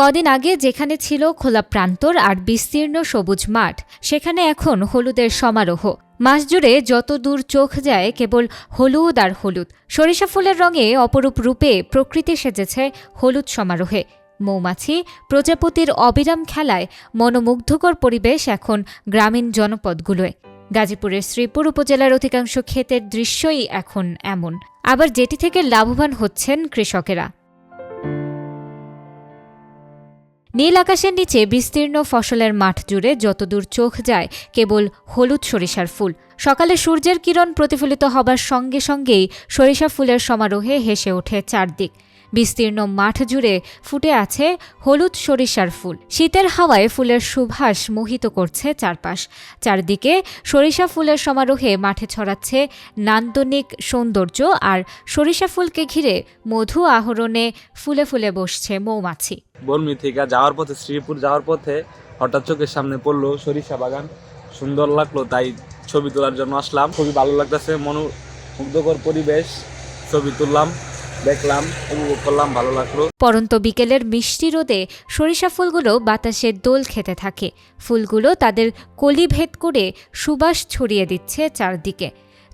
কদিন আগে যেখানে ছিল খোলা প্রান্তর আর বিস্তীর্ণ সবুজ মাঠ, সেখানে এখন হলুদের সমারোহ। মাস জুড়ে যত দূর চোখ যায় কেবল হলুদ আর হলুদ। সরিষা ফুলের রঙে অপরূপ রূপে প্রকৃতি সেজেছে হলুদ সমারোহে। মৌমাছি প্রজাপতির অবিরাম খেলায় মনোমুগ্ধকর পরিবেশ এখন গ্রামীণ জনপদগুলোয়। গাজীপুরের শ্রীপুর উপজেলার অধিকাংশ ক্ষেতের দৃশ্যই এখন এমন, আবার যেটি থেকে লাভবান হচ্ছেন কৃষকেরা। নীল আকাশের নিচে বিস্তীর্ণ ফসলের মাঠ জুড়ে যতদূর চোখ যায় কেবল হলুদ সরিষার ফুল। সকালে সূর্যের কিরণ প্রতিফলিত হবার সঙ্গে সঙ্গেই সরিষা ফুলের সমারোহে হেসে ওঠে চারদিক। বিস্তীর্ণ মাঠ জুড়ে ফুটে আছে হলুদ সরিষার ফুল। শীতের হাওয়ায় ফুলের সুবাস মোহিত করছে চারপাশ। চারদিকে সরিষা ফুলের সমারোহে মাঠে ছড়াচ্ছে নান্দনিক সৌন্দর্য, আর সরিষা ফুলকে ঘিরে মধু আহরণে ফুলে ফুলে বসছে মৌমাছি। বর্মি থেকে যাওয়ার পথে, শ্রীপুর যাওয়ার পথে হঠাৎ চোখের সামনে পড়লো সরিষা বাগান। সুন্দর লাগলো, তাই ছবি তোলার জন্য আসলাম। খুবই ভালো লাগতেছে, মনোমুগ্ধকর পরিবেশ। ছবি তুললাম, দেখলাম, উপভোগ করলাম, ভালো লাগলো। পরন্ত বিকেলের মিষ্টি রোদে সরিষা ফুলগুলো বাতাসে দোল খেতে থাকে। ফুলগুলো তাদের কলি ভেদ করে সুবাস ছড়িয়ে দিচ্ছে চারদিকে।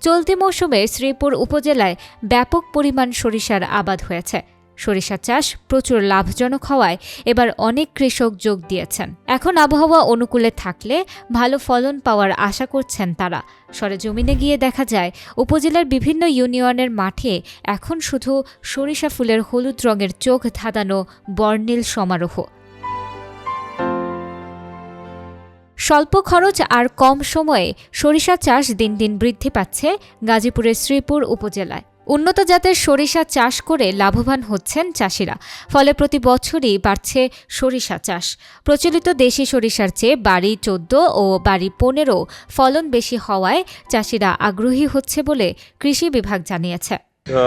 চলতি মৌসুমে শ্রীপুর উপজেলায় ব্যাপক পরিমাণ সরিষার আবাদ হয়েছে। সরিষা চাষ প্রচুর লাভজনক হওয়ায় এবার অনেক কৃষক যোগ দিয়েছেন। এখন আবহাওয়া অনুকূলে থাকলে ভালো ফলন পাওয়ার আশা করছেন তারা। সরেজমিনে গিয়ে দেখা যায় উপজেলার বিভিন্ন ইউনিয়নের মাঠে এখন শুধু সরিষা ফুলের হলুদ রঙের চোখ ধাঁধানো বর্ণিল সমারোহ। স্বল্প খরচ আর কম সময়ে সরিষা চাষ দিন দিন বৃদ্ধি পাচ্ছে গাজীপুরের শ্রীপুর উপজেলায়। উন্নত জাতের সরিষা চাষ করে লাভবান হচ্ছেন চাষিরা। ফলে প্রতি বছরই বাড়ছে সরিষা চাষ। প্রচলিত দেশি সরিষার চেয়ে বাড়ি 14 ও বাড়ি 15 ফলন বেশি হওয়ায় চাষিরা আগ্রহী হচ্ছে বলে কৃষি বিভাগ জানিয়েছে।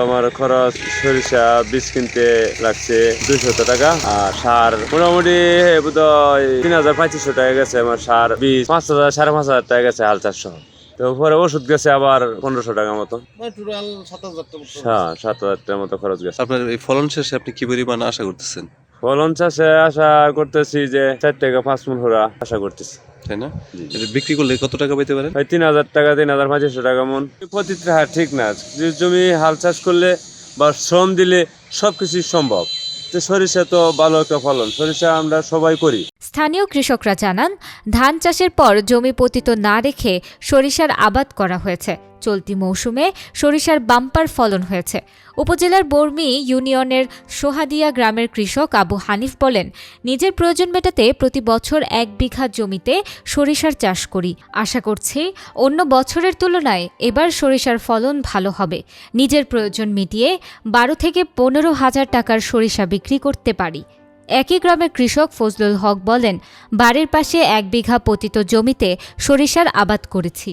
আমার খরচ সরিষা বীজ কিনতে লাগছে 200 টাকা, আর সার মোটামুটি 3,500 টাকা গেছে। আমার সার বীজ 5,000 5,500 টাকা গেছে হাল চাষ সহ। তো পরে ওষুধ গেছে আবার 1,500 টাকা মতো। টোটাল 7,000 হ্যাঁ, 7,000 টাকার মতো খরচ গেছে। আপনার এই ফলন শেষে আপনি কি পরিমাণ আশা করতেছেন? ফলন চাষে আশা করতেছি যে 4 থেকে 5 মণ হরা আশা করতেছি, তাই না? এটা বিক্রি করলে কত টাকা পেতে পারেন? 3,000 টাকা 3,500 টাকা মন। প্রতিটা হার ঠিক না, জমি হাল চাষ করলে বা শ্রম দিলে সবকিছু সম্ভব। তো সরিষা তো ভালো একটা ফলন, সরিষা আমরা সবাই করি। স্থানীয় কৃষকরা জানান, ধান চাষের পর জমি পতিত না রেখে সরিষার আবাদ করা হয়েছে। চলতি মৌসুমে সরিষার বাম্পার ফলন হয়েছে। উপজেলার বর্মি ইউনিয়নের সোহাদিয়া গ্রামের কৃষক আবু হানিফ বলেন, নিজের প্রয়োজন মেটাতে প্রতি বছর 1 বিঘা জমিতে সরিষার চাষ করি। আশা করছি অন্য বছরের তুলনায় এবার সরিষার ফলন ভালো হবে। নিজের প্রয়োজন মিটিয়ে 12 থেকে 15 হাজার টাকার সরিষা বিক্রি করতে পারি। একই গ্রামের কৃষক ফজলুল হক বলেন, বাড়ির পাশে 1 বিঘা পতিত জমিতে সরিষার আবাদ করেছি।